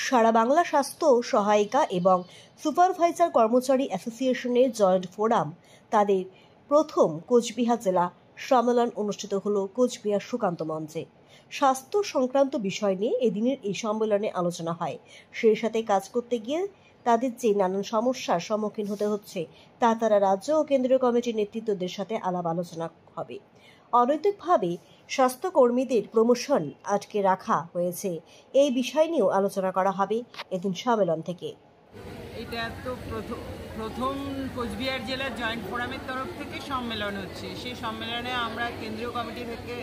সারা বাংলা স্বাস্থ্য সহায়িকা এবং সুপারভাইজার কর্মচারী অ্যাসোসিয়েশনের জয়েন্ট ফোরাম তাদের প্রথম কোচবিহার জেলা সম্মেলন অনুষ্ঠিত হলো কোচবিহার সুকান্ত মঞ্চে। স্বাস্থ্য সংক্রান্ত বিষয় নিয়ে এদিনের এই সম্মেলনে আলোচনা হয়। সেই সাথে কাজ করতে গিয়ে তাদের যে নানান সমস্যার সম্মুখীন হতে হচ্ছে তা তারা রাজ্য ও কেন্দ্রীয় কমিটির নেতৃত্বদের সাথে আলাপ আলোচনা হবে। অনৈতিকভাবে স্বাস্থ্যকর্মীদের প্রমোশন আটকে রাখা হয়েছে, এই বিষয় নিয়েও আলোচনা করা হবে এদিন সম্মেলন থেকে। এটা তো প্রথম কোচবিহার জেলার জয়েন্ট ফোরামের তরফ থেকে সম্মেলন হচ্ছে। সেই সম্মেলনে আমরা কেন্দ্রীয় কমিটি থেকে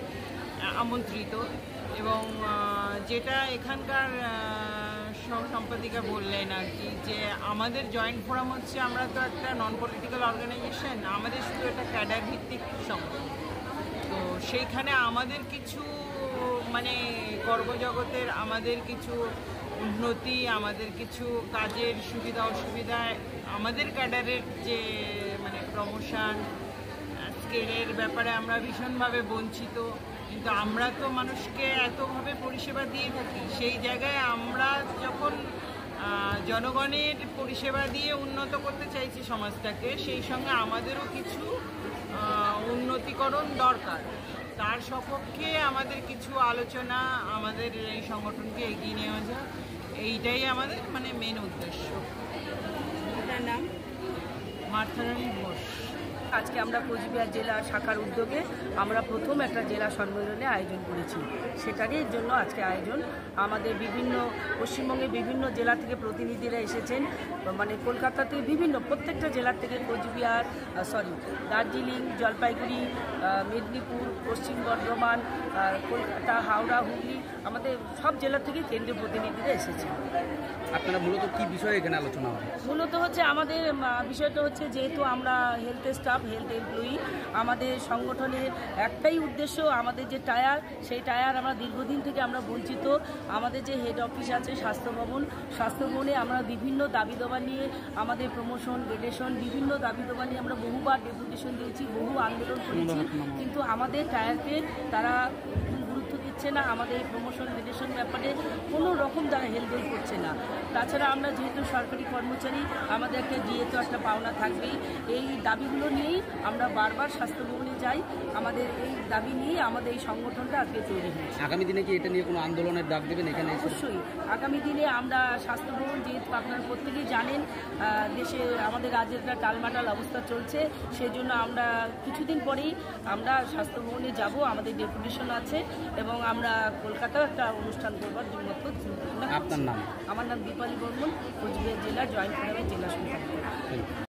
আমন্ত্রিত এবং যেটা এখানকার সম্পাদিকা বললেন আর কি, যে আমাদের জয়েন্ট ফোরাম হচ্ছে, আমরা তো একটা নন পলিটিক্যাল অর্গানাইজেশন, আমাদের শুধু একটা ক্যাডার ভিত্তিক সংগঠন। তো সেইখানে আমাদের কিছু কর্মজগতের আমাদের কিছু উন্নতি, আমাদের কিছু কাজের সুবিধা অসুবিধা, আমাদের ক্যাডারের যে প্রমোশন স্কেলের ব্যাপারে আমরা ভীষণভাবে বঞ্চিত। কিন্তু আমরা তো মানুষকে এতভাবে পরিষেবা দিয়ে থাকি, সেই জায়গায় আমরা যখন জনগণের পরিষেবা দিয়ে উন্নত করতে চাইছি সমাজটাকে, সেই সঙ্গে আমাদেরও কিছু উন্নতিকরণ দরকার। তার সপক্ষে আমাদের কিছু আলোচনা, আমাদের এই সংগঠনকে এগিয়ে নেওয়া যায়, এইটাই আমাদের মেন উদ্দেশ্য। আপনার নাম? মার্থারানী ঘোষ। আজকে আমরা কোচবিহার জেলা শাখার উদ্যোগে আমরা প্রথম একটা জেলা সম্মেলনে আয়োজন করেছি। সেটারই জন্য আজকে আয়োজন। আমাদের বিভিন্ন পশ্চিমবঙ্গের বিভিন্ন জেলা থেকে প্রতিনিধিরা এসেছেন, কলকাতাতে প্রত্যেকটা জেলার থেকে, কোচবিহার দার্জিলিং, জলপাইগুড়ি, মেদিনীপুর, পশ্চিম বর্ধমান, কলকাতা, হাওড়া, হুগলি, আমাদের সব জেলা থেকে কেন্দ্রীয় প্রতিনিধিরা এসেছেন। আপনারা মূলত কি বিষয়ে এখানে আলোচনা হবে? মূলত হচ্ছে আমাদের বিষয়টা হচ্ছে, যেহেতু আমরা হেলথ স্টাফ, হেলথ এমপ্লয়ি, আমাদের সংগঠনের একটাই উদ্দেশ্য, আমাদের যে টায়ার, সেই টায়ার আমরা দীর্ঘদিন থেকে আমরা বঞ্চিত। আমাদের যে হেড অফিস আছে স্বাস্থ্যভবনে আমরা বিভিন্ন দাবি দাবা নিয়ে, আমাদের প্রমোশন, গ্রেডেশন, বিভিন্ন দাবি দাবা নিয়ে আমরা বহুবার ডেপুটেশন দিয়েছি, বহু আন্দোলন করেছি, কিন্তু আমাদের টায়ারকে তারা গুরুত্ব দিচ্ছে না। আমাদের এই প্রমোশন গ্রেডেশন ব্যাপারে কোনো রকম তারা হেল্প করছে না। তাছাড়া আমরা যেহেতু সরকারি কর্মচারী, আমাদের একটা যেহেতু একটা পাওনা থাকবেই। এই দাবিগুলো নিয়েই আমরা বারবার স্বাস্থ্যভবনে যাই, আমাদের এই দাবি নিয়ে আমাদের এই সংগঠনটা আজকে তৈরি হয়েছে। আগামী দিনে কি এটা নিয়ে কোনো আন্দোলনের ডাক দেবেন এখানে? অবশ্যই আগামী দিনে আমরা স্বাস্থ্যভবন, যেহেতু আপনারা প্রত্যেকেই জানেন দেশে আমাদের রাজ্যের একটা টালমাটাল অবস্থা চলছে, সেজন্য আমরা কিছুদিন পরেই আমরা স্বাস্থ্যভবনে যাব, আমাদের ডেপুটেশন আছে এবং আমরা কলকাতাও একটা অনুষ্ঠান করবার জন্য। আপনার নাম? আমার নাম দীপালি বর্মন, কোচবিহার জেলার জয়েন্ট ফোরামের জেলা সম্পাদক।